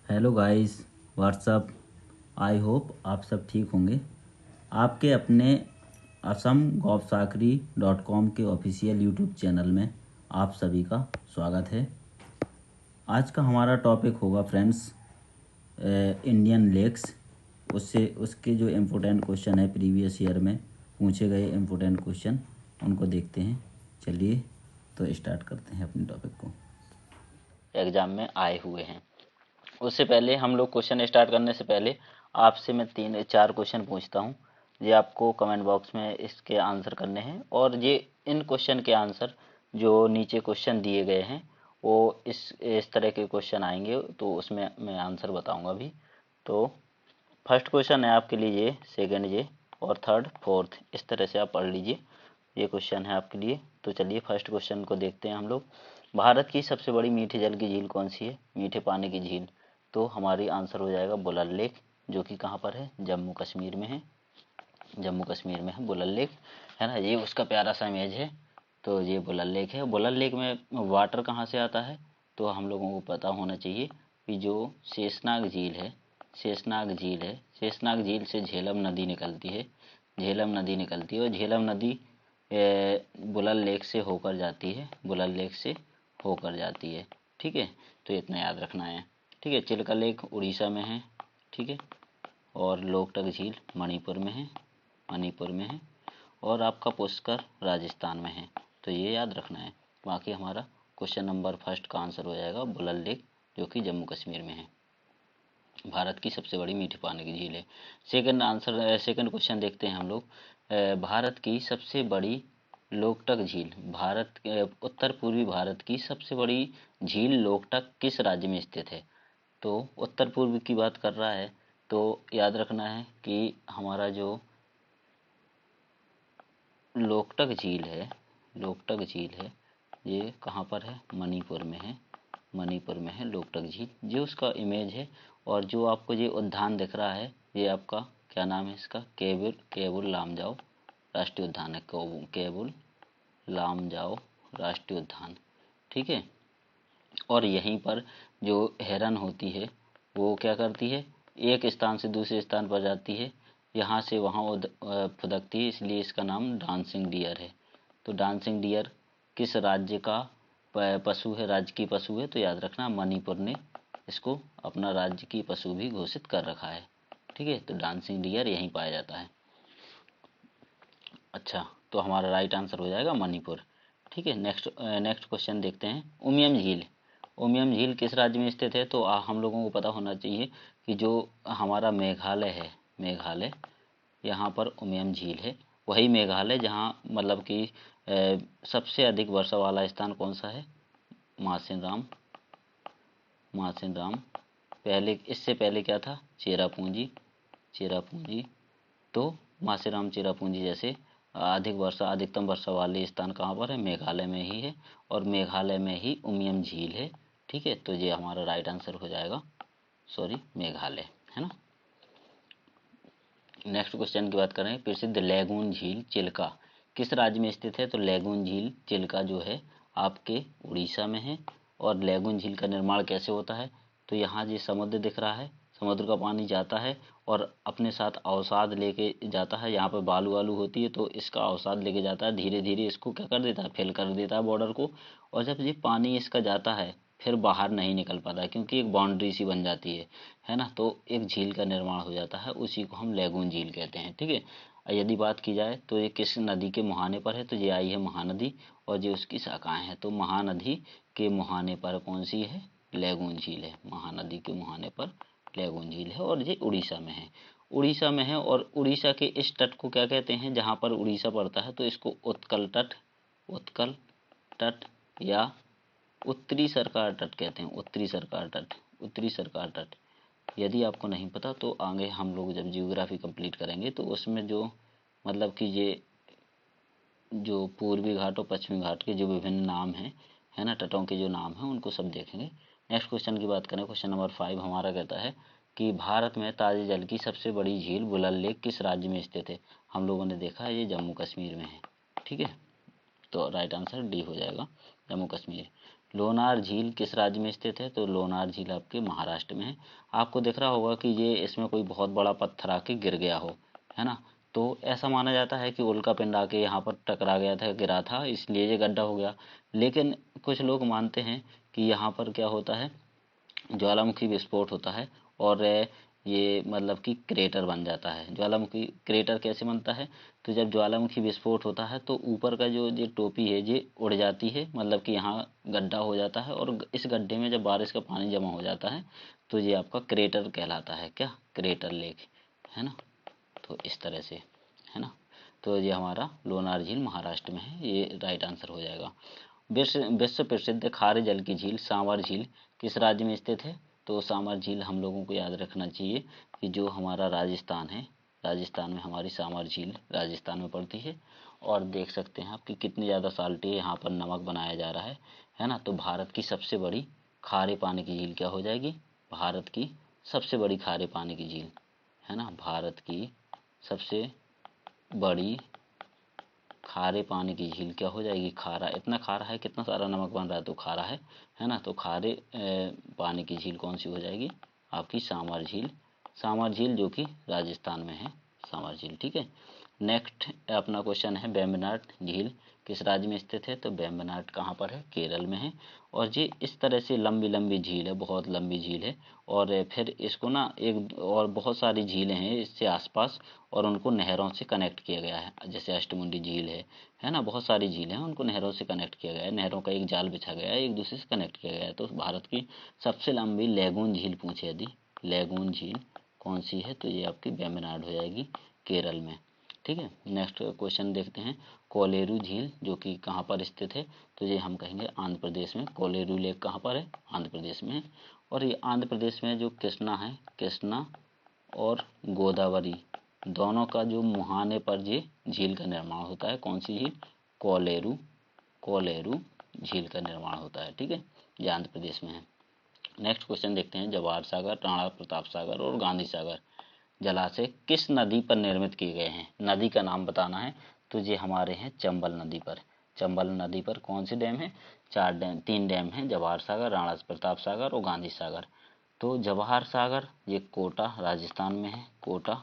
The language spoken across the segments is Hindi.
Hello guys, what's up. I hope आप सब ठीक होंगे। आपके अपने असम gov.sakri.com के ऑफिशियल यूट्यूब चैनल में आप सभी का स्वागत है। आज का हमारा टॉपिक होगा फ्रेंड्स, इंडियन लेक्स। उसके जो इम्पोर्टेंट क्वेश्चन है, प्रीवियस ईयर में पूछे गए इम्पोर्टेंट क्वेश्चन, उनको देखते हैं। चलिए तो स्टार्ट करते हैं अपने टॉपिक को। एग्ज़ाम में आए हुए हैं। उससे पहले हम लोग क्वेश्चन स्टार्ट करने से पहले आपसे मैं 3-4 क्वेश्चन पूछता हूँ। ये आपको कमेंट बॉक्स में इसके आंसर करने हैं, और ये इन क्वेश्चन के आंसर जो नीचे क्वेश्चन दिए गए हैं वो इस तरह के क्वेश्चन आएंगे, तो उसमें मैं आंसर बताऊंगा भी। तो फर्स्ट क्वेश्चन है आपके लिए ये, सेकंड ये, और थर्ड फोर्थ, इस तरह से आप पढ़ लीजिए। ये क्वेश्चन है आपके लिए। तो चलिए फर्स्ट क्वेश्चन को देखते हैं हम लोग। भारत की सबसे बड़ी मीठे जल की झील कौन सी है? मीठे पानी की झील। तो हमारी आंसर हो जाएगा बुलर लेक, जो कि कहाँ पर है? जम्मू कश्मीर में है। जम्मू कश्मीर में है बुलर लेक, है ना। ये उसका प्यारा सा इमेज है। तो ये बुलर लेक है। बुलर लेक में वाटर कहाँ से आता है? तो हम लोगों को पता होना चाहिए कि जो शेषनाग झील है, शेषनाग झील है, शेषनाग झील से झेलम नदी निकलती है। झेलम नदी निकलती है, और झेलम नदी बुलर लेक से होकर जाती है, बुलर लेक से होकर जाती है। ठीक है, तो इतना याद रखना है। ठीक है, चिल्का लेक उड़ीसा में है। ठीक है, और लोकटक झील मणिपुर में है, मणिपुर में है, और आपका पुष्कर राजस्थान में है। तो ये याद रखना है। बाकी हमारा क्वेश्चन नंबर फर्स्ट का आंसर हो जाएगा बुलर लेक, जो कि जम्मू कश्मीर में है। भारत की सबसे बड़ी मीठे पानी की झील है। सेकंड क्वेश्चन देखते हैं हम लोग। भारत की सबसे बड़ी लोकटक झील, उत्तर पूर्वी भारत की सबसे बड़ी झील लोकटक किस राज्य में स्थित है? तो उत्तर पूर्व की बात कर रहा है, तो याद रखना है कि हमारा जो लोकटक झील है, लोकटक झील है, ये कहाँ पर है? मणिपुर में है। मणिपुर में है लोकटक झील, जो उसका इमेज है। और जो आपको ये उद्यान दिख रहा है, ये आपका क्या नाम है इसका? केबुल लामजाओ राष्ट्रीय उद्यान है। केबुल लामजाओ राष्ट्रीय उद्यान। ठीक है, और यहीं पर जो हिरन होती है वो क्या करती है? एक स्थान से दूसरे स्थान पर जाती है, यहाँ से वहाँ फुदकती है, इसलिए इसका नाम डांसिंग डियर है। तो डांसिंग डियर किस राज्य का पशु है, राज्य की पशु है? तो याद रखना मणिपुर ने इसको अपना राज्य की पशु भी घोषित कर रखा है। ठीक है, तो डांसिंग डियर यहीं पाया जाता है। अच्छा, तो हमारा राइट आंसर हो जाएगा मणिपुर। ठीक है, नेक्स्ट क्वेश्चन देखते हैं। उमियम झील, उमियम झील किस राज्य में स्थित है? तो हम लोगों को पता होना चाहिए कि जो हमारा मेघालय है, मेघालय, यहाँ पर उमियम झील है। वही मेघालय जहाँ मतलब कि सबसे अधिक वर्षा वाला स्थान कौन सा है? मासिनराम, मासिनराम। पहले, इससे पहले क्या था? चेरापूंजी, चेरापूंजी। तो मासेराम चेरापूंजी जैसे अधिकतम वर्षा वाले स्थान कहाँ पर है? मेघालय में ही है, और मेघालय में ही उमियम झील है। ठीक है, तो ये हमारा राइट आंसर हो जाएगा, सॉरी, मेघालय, है ना। नेक्स्ट क्वेश्चन की बात करें। प्रसिद्ध लैगून झील चिल्का किस राज्य में स्थित है? तो लैगून झील चिल्का जो है आपके उड़ीसा में है। और लैगून झील का निर्माण कैसे होता है? तो यहाँ जो समुद्र दिख रहा है, समुद्र का पानी जाता है और अपने साथ अवसाद लेके जाता है। यहाँ पर बालू वालू होती है, तो इसका अवसाद लेके जाता है, धीरे धीरे इसको क्या कर देता है? फिल कर देता है बॉर्डर को। और जब ये पानी इसका जाता है, फिर बाहर नहीं निकल पाता है, क्योंकि एक बाउंड्री सी बन जाती है ना। तो एक झील का निर्माण हो जाता है, उसी को हम लैगून झील कहते हैं। ठीक है, यदि बात की जाए तो ये किस नदी के मुहाने पर है? तो ये आई है महानदी, और ये उसकी शाखाएं हैं। तो महानदी के मुहाने पर कौन सी है? लैगून झील है। महानदी के मुहाने पर लैगून झील है, और ये उड़ीसा में है। उड़ीसा में है, और उड़ीसा के इस तट को क्या कहते हैं? जहाँ पर उड़ीसा पड़ता है, तो इसको उत्कल तट, उत्कल तट, या उत्तरी सरकार तट कहते हैं। उत्तरी सरकार तट, उत्तरी सरकार तट। यदि आपको नहीं पता तो आगे हम लोग जब जियोग्राफी कंप्लीट करेंगे, तो उसमें जो मतलब कि ये जो पूर्वी घाट और पश्चिमी घाट के जो विभिन्न नाम हैं, है ना, तटों के जो नाम हैं, उनको सब देखेंगे। नेक्स्ट क्वेश्चन की बात करें। क्वेश्चन नंबर 5 हमारा कहता है कि भारत में ताजे जल की सबसे बड़ी झील बुलर लेक किस राज्य में स्थित है? हम लोगों ने देखा है, ये जम्मू कश्मीर में है। ठीक है, तो राइट आंसर डी हो जाएगा, जम्मू कश्मीर। लोनार झील किस राज्य में स्थित है? तो लोनार झील आपके महाराष्ट्र में है। आपको दिख रहा होगा कि ये इसमें कोई बहुत बड़ा पत्थर आके गिर गया हो, है ना। तो ऐसा माना जाता है कि उल्का पिंड आके यहाँ पर टकरा गया था, गिरा था, इसलिए ये गड्ढा हो गया। लेकिन कुछ लोग मानते हैं कि यहाँ पर क्या होता है, ज्वालामुखी विस्फोट होता है और ये मतलब कि क्रेटर बन जाता है। ज्वालामुखी क्रेटर कैसे बनता है? तो जब ज्वालामुखी विस्फोट होता है तो ऊपर का जो ये टोपी है ये उड़ जाती है, मतलब कि यहाँ गड्ढा हो जाता है और इस गड्ढे में जब बारिश का पानी जमा हो जाता है तो ये आपका क्रेटर कहलाता है। क्या? क्रेटर लेक, है ना। तो इस तरह से, है ना। तो ये हमारा लोनार झील महाराष्ट्र में है, ये राइट आंसर हो जाएगा। विश्व प्रसिद्ध खारे जल की झील सांवर झील किस राज्य में स्थित है? तो सांवर झील हम लोगों को याद रखना चाहिए कि जो हमारा राजस्थान है, राजस्थान में हमारी सांवर झील राजस्थान में पड़ती है। और देख सकते हैं आप कि कितनी ज़्यादा साल्टी यहाँ पर नमक बनाया जा रहा है ना। तो भारत की सबसे बड़ी खारे पानी की झील क्या हो जाएगी? भारत की सबसे बड़ी खारे पानी की झील, है ना। भारत की सबसे बड़ी खारे पानी की झील क्या हो जाएगी? खारा, इतना खारा है, कितना सारा नमक बन रहा है तो खारा है ना। तो खारे पानी की झील कौन सी हो जाएगी? आपकी सांवर झील। सांवर झील जो कि राजस्थान में है, सांवर झील, ठीक है। नेक्स्ट अपना क्वेश्चन है वेम्बनाड झील किस राज्य में स्थित है? तो वेम्बनाड कहाँ पर है? केरल में है। और ये इस तरह से लंबी लंबी झील है, बहुत लंबी झील है। और फिर इसको ना एक और बहुत सारी झीलें हैं इससे आसपास और उनको नहरों से कनेक्ट किया गया है। जैसे अष्टमुंडी झील है ना। बहुत सारी झीलें हैं, उनको नहरों से कनेक्ट किया गया है, नहरों का एक जाल बिछा गया है, एक दूसरे से कनेक्ट किया गया है। तो भारत की सबसे लंबी लैगून झील पूछे यदि, लैगून झील कौन सी है? तो ये आपकी वेम्बनाड हो जाएगी, केरल में, ठीक है। नेक्स्ट क्वेश्चन देखते हैं, कोलेरू झील जो कि कहाँ पर स्थित है? तो ये हम कहेंगे आंध्र प्रदेश में। कोलेरू लेक कहाँ पर है? आंध्र प्रदेश में है। और ये आंध्र प्रदेश में जो कृष्णा है, कृष्णा और गोदावरी दोनों का जो मुहाने पर ये झील का निर्माण होता है। कौन सी झील? कोलेरू, कोलेरू झील का निर्माण होता है, ठीक है। ये आंध्र प्रदेश में है। नेक्स्ट क्वेश्चन देखते हैं, जवाहर सागर, राणा प्रताप सागर और गांधी सागर जलाशय किस नदी पर निर्मित किए गए हैं? नदी का नाम बताना है। तो ये हमारे हैं चंबल नदी पर। चंबल नदी पर कौन से डैम है? 3 डैम हैं, जवाहर सागर, राणा प्रताप सागर और गांधी सागर। तो जवाहर सागर ये कोटा राजस्थान में है, कोटा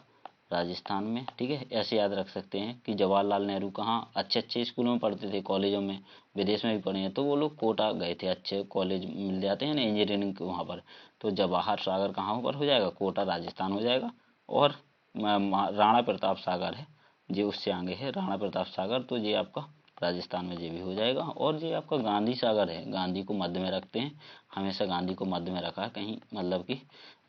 राजस्थान में, ठीक है। ऐसे याद रख सकते हैं कि जवाहरलाल नेहरू कहाँ अच्छे अच्छे स्कूलों में पढ़ते थे, कॉलेजों में, विदेश में भी पढ़े हैं, तो वो लोग कोटा गए थे, अच्छे कॉलेज मिल जाते हैं ना इंजीनियरिंग के वहाँ पर। तो जवाहर सागर कहाँ पर हो जाएगा? कोटा राजस्थान हो जाएगा। और राणा प्रताप सागर है ये उससे आगे है, राणा प्रताप सागर, तो ये आपका राजस्थान में ये भी हो जाएगा। और ये आपका गांधी सागर है, गांधी को मध्य में रखते हैं, हमेशा गांधी को मध्य में रखा है कहीं, मतलब कि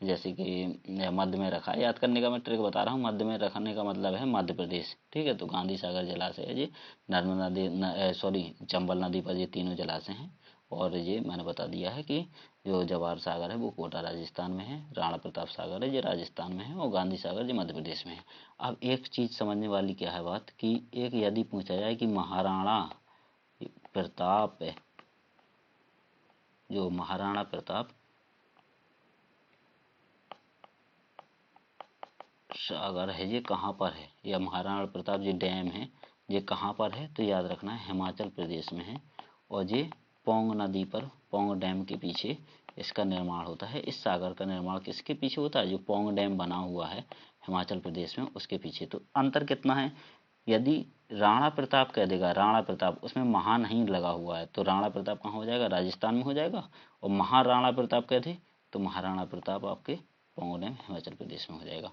जैसे कि मध्य में रखा है। याद करने का मैं ट्रिक बता रहा हूँ, मध्य में रखने का मतलब है मध्य प्रदेश, ठीक है। तो गांधी सागर जलाशय है ये, नर्मदा नदी, सॉरी चंबल नदी पर ये तीनों जलाशय हैं। और ये मैंने बता दिया है कि जो जवाहर सागर है वो कोटा राजस्थान में है, राणा प्रताप सागर है ये राजस्थान में है और गांधी सागर ये मध्य प्रदेश में है। अब एक चीज़ समझने वाली क्या है बात कि एक यदि पूछा जाए कि महाराणा प्रताप, जो महाराणा प्रताप सागर है ये कहाँ पर है, या महाराणा प्रताप जी डैम है ये कहाँ पर है? तो याद रखना है हिमाचल प्रदेश में है। और ये पोंग नदी पर, पोंग डैम के पीछे इसका निर्माण होता है। इस सागर का निर्माण किसके पीछे होता है? जो पोंग डैम बना हुआ है हिमाचल प्रदेश में उसके पीछे। तो अंतर कितना है? यदि राणा प्रताप कह देगा, राणा प्रताप, उसमें महा नहीं लगा हुआ है, तो राणा प्रताप कहाँ हो जाएगा? राजस्थान में हो जाएगा। और महाराणा प्रताप कह दे तो महाराणा प्रताप आपके पोंग डैम हिमाचल प्रदेश में हो जाएगा।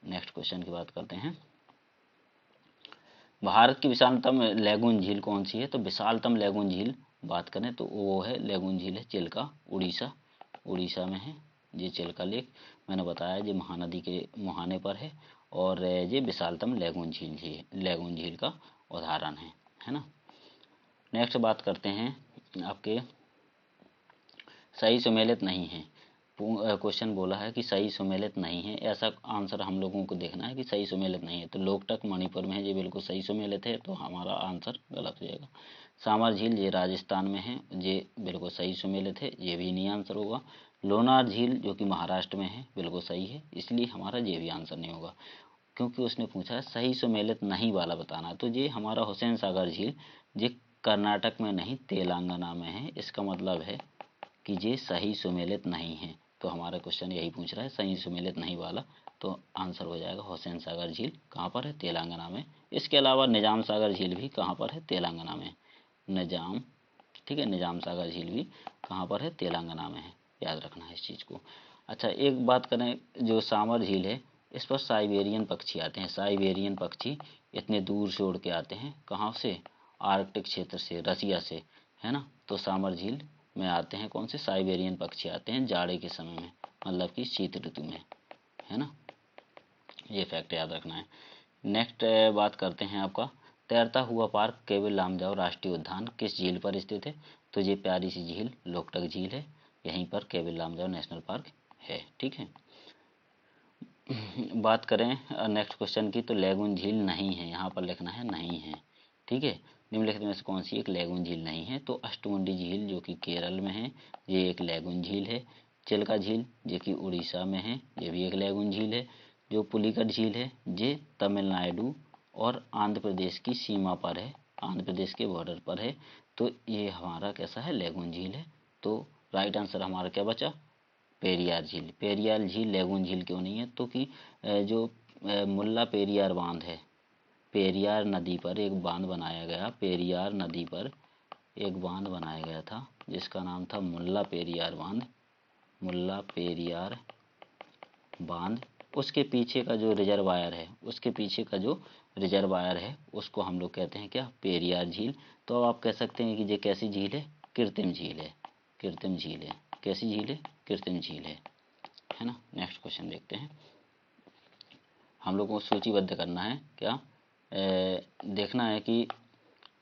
नेक्स्ट क्वेश्चन की बात करते हैं, भारत की विशालतम लैगून झील कौन सी है? तो विशालतम लैगून झील बात करें तो वो है, लैगून झील है चिल्का, उड़ीसा, उड़ीसा में है ये चिल्का लेक। मैंने बताया ये महानदी के मुहाने पर है और ये विशालतम लैगून झील, लैगून झील का उदाहरण है ना। नेक्स्ट बात करते हैं आपके सही सुमेलित नहीं है। क्वेश्चन बोला है कि सही सुमेलित नहीं है, ऐसा आंसर हम लोगों को देखना है कि सही सुमेलित नहीं है। तो लोकटक मणिपुर में है, ये बिल्कुल सही सुमेलित है, तो हमारा आंसर गलत हो जाएगा। सांवर झील ये राजस्थान में है, ये बिल्कुल सही सुमेलित है, ये भी नहीं आंसर होगा। लोनार झील जो कि महाराष्ट्र में है बिल्कुल सही है, इसलिए हमारा ये भी आंसर नहीं होगा, क्योंकि उसने पूछा है सही सुमेलित नहीं वाला बताना। तो ये हमारा हुसैन सागर झील ये कर्नाटक में नहीं तेलंगाना में है। इसका मतलब है कि ये सही सुमेलित नहीं है। तो हमारा क्वेश्चन यही पूछ रहा है, सही सुमेलित नहीं वाला। तो आंसर हो जाएगा हुसैन सागर झील कहाँ पर है? तेलंगाना में। इसके अलावा निजाम सागर झील भी कहाँ पर है? तेलंगाना में। निजाम, ठीक है, निजाम सागर झील भी कहाँ पर है? तेलंगाना में है। याद रखना है इस चीज़ को। अच्छा, एक बात करें, जो सामर झील है इस पर साइबेरियन पक्षी आते हैं। साइबेरियन पक्षी इतने दूर से उड़ के आते हैं, कहाँ से? आर्कटिक क्षेत्र से, रसिया से, है ना। तो सामर झील में आते हैं कौन से? साइबेरियन पक्षी आते हैं जाड़े के समय में, मतलब कि शीत ऋतु में, है ना। ये फैक्ट याद रखना है। नेक्स्ट बात करते हैं आपका, तैरता हुआ पार्क केबिल लामजाओ राष्ट्रीय उद्यान किस झील पर स्थित है? तो ये प्यारी सी झील लोकटक झील है, यहीं पर केबिल लामजाओ नेशनल पार्क है, ठीक है। बात करें नेक्स्ट क्वेश्चन की, तो लैगून झील नहीं है, यहाँ पर लिखना है नहीं है, ठीक है। निम्नलिखित में से कौन सी एक लैगून झील नहीं है? तो अष्टमुंडी झील जो कि केरल में है, ये एक लैगून झील है। चिल्का झील जो कि उड़ीसा में है, ये भी एक लैगून झील है। जो पुलिकट झील है ये तमिलनाडु और आंध्र प्रदेश की सीमा पर है, आंध्र प्रदेश के बॉर्डर पर है। तो ये हमारा कैसा है? लैगून झील है। तो राइट आंसर हमारा क्या बचा? पेरियार झील। पेरियार झील लैगून झील क्यों नहीं है? तो कि जो मुल्ला पेरियार बांध है, पेरियार नदी पर एक बांध बनाया गया, पेरियार नदी पर एक बांध बनाया गया था जिसका नाम था मुल्ला पेरियार बांध। मुल्ला पेरियार बांध, उसके पीछे का जो रिजर्वायर है, उसके पीछे का जो रिजर्वायर है उसको हम लोग कहते हैं क्या? पेरियार झील। तो अब आप कह सकते हैं कि ये कैसी झील है? कृत्रिम झील है, कृत्रिम झील है। कैसी झील है? कृत्रिम झील है ना। नेक्स्ट क्वेश्चन देखते हैं। हम लोग को सूचीबद्ध करना है क्या? देखना है कि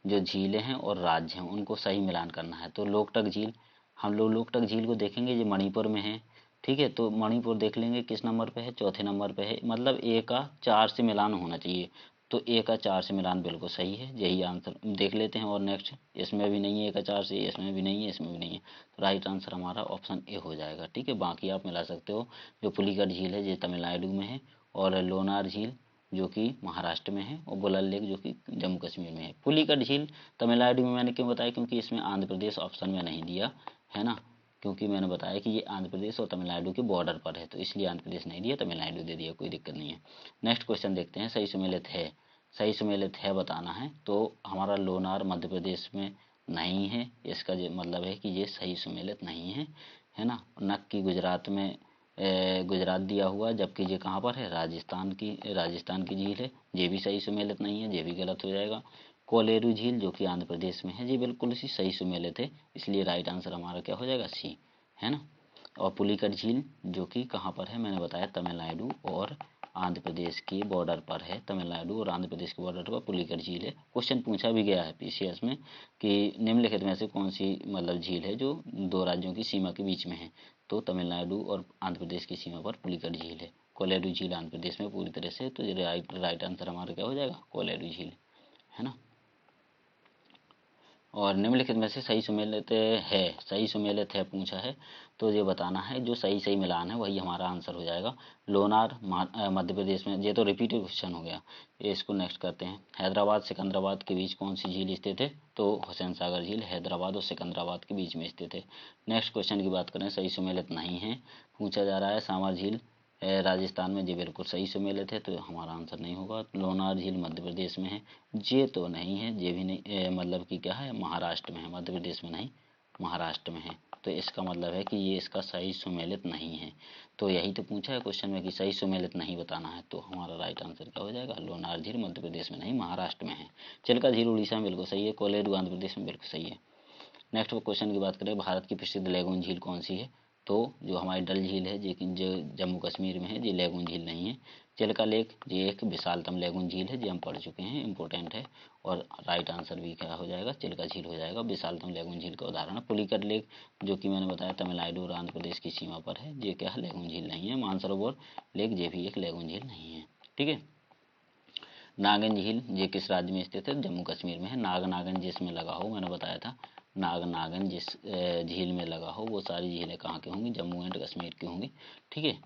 जो झीलें हैं और राज्य हैं उनको सही मिलान करना है। तो लोकटक झील, हम लोग लोकटक झील को देखेंगे, ये मणिपुर में है, ठीक है। तो मणिपुर देख लेंगे किस नंबर पे है? चौथे नंबर पे है, मतलब ए का 4 से मिलान होना चाहिए। तो ए का 4 से मिलान बिल्कुल सही है, यही आंसर देख लेते हैं। और नेक्स्ट, इसमें भी नहीं है ए का 4 से, इसमें भी नहीं है, इसमें भी नहीं है। तो राइट आंसर हमारा ऑप्शन ए हो जाएगा, ठीक है। बाकी आप मिला सकते हो। जो पुलिकट झील है ये तमिलनाडु में है, और लोनार झील जो कि महाराष्ट्र में है, और बुलर लेक जो कि जम्मू कश्मीर में है। पुलिकट झील तमिलनाडु में मैंने क्यों बताया? क्योंकि इसमें आंध्र प्रदेश ऑप्शन में नहीं दिया है ना, क्योंकि मैंने बताया कि ये आंध्र प्रदेश और तमिलनाडु के बॉर्डर पर है, तो इसलिए आंध्र प्रदेश नहीं दिया, तमिलनाडु दे दिया, कोई दिक्कत नहीं है। नेक्स्ट क्वेश्चन देखते हैं, सही सुमेलित है, सही सुमेलित है बताना है। तो हमारा लोनार मध्य प्रदेश में नहीं है, इसका मतलब है कि ये सही सुमेलित नहीं है ना। नक्की गुजरात में गुजरात दिया हुआ, जबकि ये कहाँ पर है? राजस्थान की झील है, ये भी सही सुमेलित नहीं है, ये भी गलत हो जाएगा। कोलेरू झील जो कि आंध्र प्रदेश में है, ये बिल्कुल इसी सही सुमेलित है, इसलिए राइट आंसर हमारा क्या हो जाएगा? सी, है ना। और पुलिकट झील जो कि कहाँ पर है? मैंने बताया तमिलनाडु और आंध्र प्रदेश के बॉर्डर पर है, तमिलनाडु और आंध्र प्रदेश के बॉर्डर पर पुलिकट झील है। क्वेश्चन पूछा भी गया है पीसीएस में कि निम्नलिखित में से कौन सी मतलब झील है जो 2 राज्यों की सीमा के बीच में है? तो तमिलनाडु और आंध्र प्रदेश की सीमा पर पुलिकट झील है। कोलेरू झील आंध्र प्रदेश में पूरी तरह से, तो राइट आंसर हमारा क्या हो जाएगा? कोलेरू झील, है ना। और निम्नलिखित में से सही सुमेलित है, सही सुमेलित है पूछा है, तो ये बताना है। जो सही सही मिलान है वही हमारा आंसर हो जाएगा। लोनार मध्य प्रदेश में, ये तो रिपीटेड क्वेश्चन हो गया, ये इसको नेक्स्ट करते हैं। हैदराबाद सिकंदराबाद के बीच कौन सी झील स्थित है? तो हुसैन सागर झील हैदराबाद और सिकंदराबाद के बीच में स्थित है। नेक्स्ट क्वेश्चन की बात करें, सही सुमेलित नहीं है पूछा जा रहा है। सामर झील राजस्थान में, ये बिल्कुल सही सुमेलित है, तो हमारा आंसर नहीं होगा। लोनार झील मध्य प्रदेश में है, ये तो नहीं है, ये भी नहीं, मतलब कि क्या है? महाराष्ट्र में है, मध्य प्रदेश में नहीं, महाराष्ट्र में है। तो इसका मतलब है कि ये इसका सही सुमेलित नहीं है। तो यही तो पूछा है क्वेश्चन में कि सही सुमेलित नहीं बताना है, तो हमारा राइट आंसर क्या हो जाएगा? लोनार झील मध्य प्रदेश में नहीं, महाराष्ट्र में है। चिल्का झील उड़ीसा में बिल्कुल सही है, कोलेरू आंध्र प्रदेश में बिल्कुल सही है। नेक्स्ट क्वेश्चन की बात करें, भारत की प्रसिद्ध लैगून झील कौन सी है? तो जो हमारी डल झील है जो जम्मू कश्मीर में है, ये लैगून झील नहीं है। चिल्का लेक ये एक विशालतम लैगून झील है, जो हम पढ़ चुके हैं, इंपॉर्टेंट है। और राइट आंसर भी क्या हो जाएगा? चिल्का झील हो जाएगा, विशालतम लैगून झील का उदाहरण है। पुलिकट लेक जो कि मैंने बताया तमिलनाडु और आंध्र प्रदेश की सीमा पर है, ये क्या है? लैगून झील नहीं है। मानसरोवर लेक ये भी एक लैगून झील नहीं है, ठीक है। नागिन झील ये किस राज्य में स्थित है? जम्मू कश्मीर में है। नाग नागिन जिसमें लगा हो, मैंने बताया था, नाग नागिन जिस झील में लगा हो, वो सारी झीलें कहाँ की होंगी? जम्मू एंड कश्मीर की होंगी, ठीक है।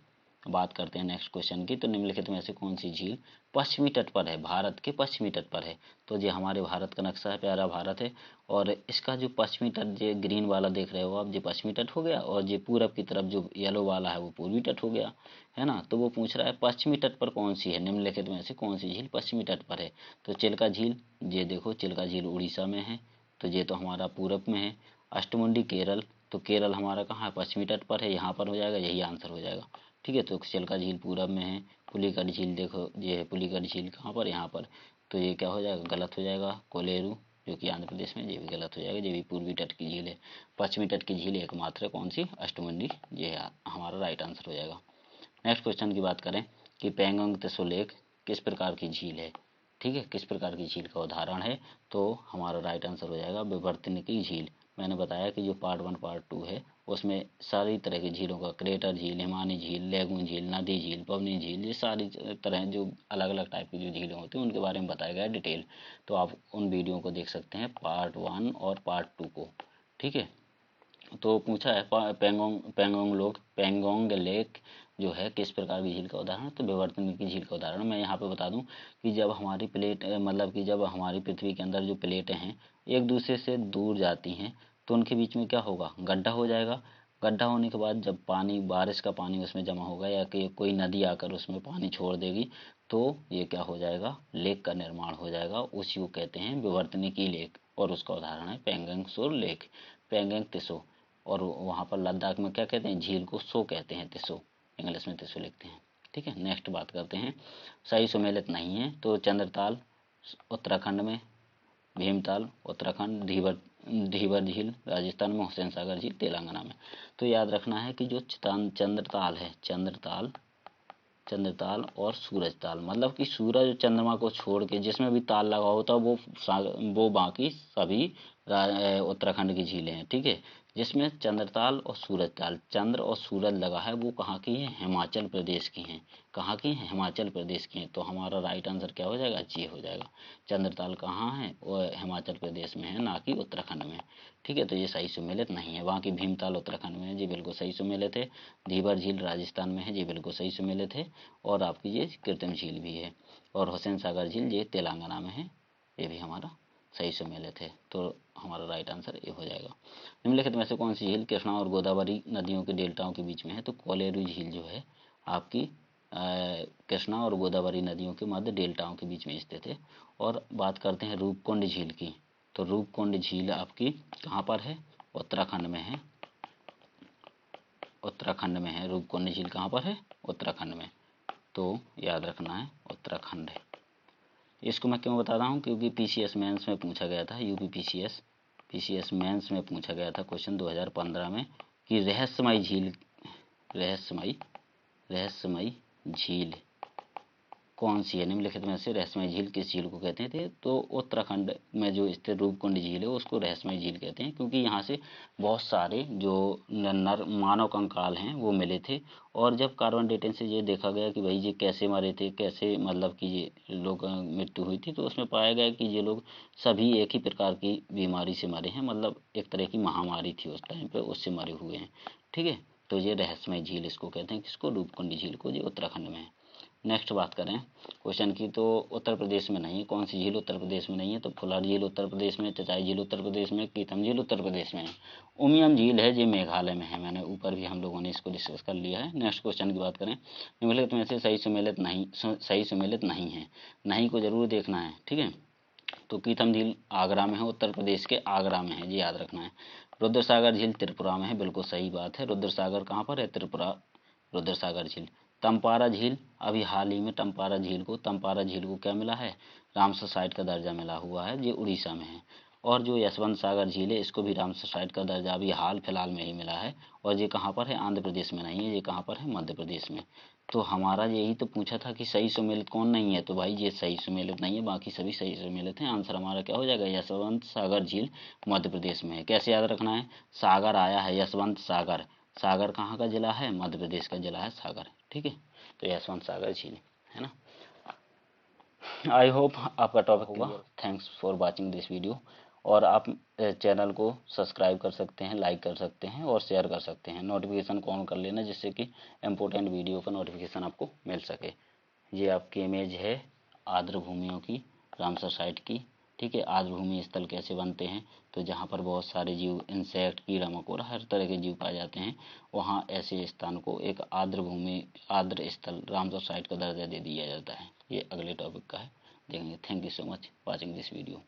बात करते हैं नेक्स्ट क्वेश्चन की। तो निम्नलिखित में से कौन सी झील पश्चिमी तट पर है, भारत के पश्चिमी तट पर है। तो ये हमारे भारत का नक्शा है, प्यारा भारत है, और इसका जो पश्चिमी तट ये ग्रीन वाला देख रहे हो आप, ये पश्चिमी तट हो गया, और ये पूरब की तरफ जो येलो वाला है वो पूर्वी तट हो गया, है ना। तो वो पूछ रहा है पश्चिमी तट पर कौन सी है, निम्नलिखित में से कौन सी झील पश्चिमी तट पर है। तो चिल्का झील, ये देखो चिल्का झील उड़ीसा में है, तो ये तो हमारा पूरब में है। अष्टमुंडी केरल, तो केरल हमारा कहाँ है, पश्चिमी तट पर है, यहाँ पर हो जाएगा, यही आंसर हो जाएगा। ठीक है, तो चिल्का झील पूरब में है। पुलिकट झील देखो, ये है पुलिकट झील कहाँ पर, यहाँ पर, तो ये क्या हो जाएगा, गलत हो जाएगा। कोलेरू जो कि आंध्र प्रदेश में, ये भी गलत हो जाएगा, ये भी पूर्वी तट की झील है। पश्चिमी तट की झील एकमात्र है कौन सी, अष्टमुंडी, ये हमारा राइट आंसर हो जाएगा। नेक्स्ट क्वेश्चन की बात करें कि पेंगोंग त्सो लेक किस प्रकार की झील है। ठीक है, किस प्रकार की झील का उदाहरण है, तो हमारा राइट आंसर हो जाएगा विवर्तनिकी झील। मैंने बताया कि जो पार्ट 1 पार्ट 2 है उसमें सारी तरह की झीलों का, क्रेटर झील, हिमानी झील, लेगून झील, नदी झील, पवनी झील, ये सारी तरह जो अलग अलग टाइप की जो झीलें होती हैं उनके बारे में बताया गया है डिटेल। तो आप उन वीडियो को देख सकते हैं, पार्ट 1 और पार्ट 2 को। ठीक है, तो पूछा है पेंगोंग लेक जो है किस प्रकार की झील का उदाहरण, तो विवर्तन की झील का उदाहरण। मैं यहाँ पे बता दूं कि जब हमारी प्लेट मतलब कि जब हमारी पृथ्वी के अंदर जो प्लेटें हैं एक दूसरे से दूर जाती हैं तो उनके बीच में क्या होगा, गड्ढा हो जाएगा। गड्ढा होने के बाद जब पानी, बारिश का पानी उसमें जमा होगा या कि कोई नदी आकर उसमें पानी छोड़ देगी तो ये क्या हो जाएगा, लेक का निर्माण हो जाएगा। उसी को कहते हैं विवर्तनिकी लेक, और उसका उदाहरण है पेंगोंग त्सो लेक, पेंगोंग त्सो। और वहाँ पर लद्दाख में क्या कहते हैं, झील को सो कहते हैं, तिसो, इंग्लिश में तिसो लिखते हैं। ठीक है, नेक्स्ट बात करते हैं, सही सुमेलित नहीं है, तो चंद्रताल उत्तराखंड में, भीमताल उत्तराखंड, धीवर झील राजस्थान में, हुसैन सागर झील तेलंगाना में। तो याद रखना है कि जो चंद्रताल है, चंद्रताल और सूरज ताल, मतलब कि सूरज और चंद्रमा को छोड़ के जिसमें भी ताल लगा होता है वो बाकी सभी उत्तराखंड की झीलें हैं। ठीक है, जिसमें चंद्रताल और सूरज ताल, चंद्र और सूरज लगा है, वो कहाँ की है, हिमाचल प्रदेश की हैं। कहाँ की हैं, हिमाचल प्रदेश की हैं। तो हमारा राइट आंसर क्या हो जाएगा, जी हो जाएगा। चंद्रताल कहाँ है, वो हिमाचल प्रदेश में है, ना कि उत्तराखंड में। ठीक है, तो ये सही सुमेलित नहीं है। वहाँ की भीमताल उत्तराखंड में है, जी बिल्कुल सही सुमेलित है। धीवर झील राजस्थान में है, जी बिल्कुल सही सुमेलित है। और आपकी ये कृत्रिम झील भी है। और हुसैन सागर झील ये तेलंगाना में है, ये भी हमारा सही सुमेलित है। तो हमारा राइट आंसर ये हो जाएगा। निम्नलिखित में से कौन सी झील कृष्णा और गोदावरी नदियों के डेल्टाओं के बीच में है, तो कोलेरू झील जो है आपकी कृष्णा और गोदावरी नदियों के मध्य डेल्टाओं के बीच में स्थित है। और बात करते हैं रूपकुंड झील की, तो रूपकुंड झील आपकी कहाँ पर है, उत्तराखंड में है, उत्तराखंड में है। रूपकुंड झील कहाँ पर है, उत्तराखंड में। तो याद रखना है उत्तराखंड है। इसको मैं क्यों बता रहा हूँ, क्योंकि पीसीएस मेंस में पूछा गया था, यूपी पीसीएस मेंस में पूछा गया था क्वेश्चन 2015 में कि रहस्यमयी झील कौन सी है, निम्नलिखित में से रहस्यमयी झील किस झील को कहते थे। तो उत्तराखंड में जो स्थित रूपकुंड झील है उसको रहस्यमयी झील कहते हैं, क्योंकि यहाँ से बहुत सारे जो नर मानव कंकाल हैं वो मिले थे। और जब कार्बन डेटिंग से ये देखा गया कि भाई ये कैसे मरे थे, कैसे मतलब कि ये लोग मृत्यु हुई थी, तो उसमें पाया गया कि ये लोग सभी एक ही प्रकार की बीमारी से मरे हैं, मतलब एक तरह की महामारी थी उस टाइम पे, उससे मरे हुए हैं। ठीक है, तो ये रहस्यमय झील इसको कहते हैं, किसको, रूपकुंड झील को, ये उत्तराखंड में है। नेक्स्ट बात करें क्वेश्चन की, तो उत्तर प्रदेश में नहीं है, कौन सी झील उत्तर प्रदेश में नहीं है, तो फुलार झील उत्तर प्रदेश में, चचाई झील उत्तर प्रदेश में, कीथम झील उत्तर प्रदेश में है। उमियम झील है, ये मेघालय में है, मैंने ऊपर भी हम लोगों ने इसको डिस्कस कर लिया है। नेक्स्ट क्वेश्चन की बात करें, निम्नलिखित में से सही सुमेलित नहीं है, नहीं को जरूर देखना है। ठीक है, तो कीथम झील आगरा में है, उत्तर प्रदेश के आगरा में है, ये याद रखना है। रुद्रसागर झील त्रिपुरा में है, बिल्कुल सही बात है। रुद्रसागर कहाँ पर है, त्रिपुरा, रुद्रसागर झील। तंपारा झील, अभी हाल ही में तंपारा झील को क्या मिला है, रामसर साइट का दर्जा मिला हुआ है, ये उड़ीसा में है। और जो यशवंत सागर झील है इसको भी रामसर साइट का दर्जा अभी हाल फिलहाल में ही मिला है, और ये कहाँ पर है, आंध्र प्रदेश में नहीं है, ये कहाँ पर है, मध्य प्रदेश में। तो हमारा यही तो पूछा था कि सही सुमेलित कौन नहीं है, तो भाई ये सही सुमेलित नहीं है, बाकी सभी सही सुमेलित हैं। आंसर हमारा क्या हो जाएगा, यशवंत सागर झील मध्य प्रदेश में है। कैसे याद रखना है, सागर आया है, यशवंत सागर, सागर कहाँ का जिला है, मध्य प्रदेश का जिला है सागर। ठीक है, तो यशवंत सागर झील है ना। आई होप आपका टॉपिक होगा। Thanks for watching this video. और आप चैनल को सब्सक्राइब कर सकते हैं, लाइक कर सकते हैं और शेयर कर सकते हैं। नोटिफिकेशन को ऑन कर लेना जिससे कि इम्पोर्टेंट वीडियो का नोटिफिकेशन आपको मिल सके। ये आपकी इमेज है आर्द्र भूमियों की, रामसर साइट की। ठीक है, आर्द्र भूमि स्थल कैसे बनते हैं, तो जहाँ पर बहुत सारे जीव, इंसेक्ट, कीड़ा मकोड़ा, हर तरह के जीव पाए जाते हैं, वहाँ ऐसे स्थान को एक आर्द्र भूमि, आर्द्र स्थल, रामसर साइट का दर्जा दे दिया जाता है। ये अगले टॉपिक का है, देखेंगे। Thank you so much watching this video.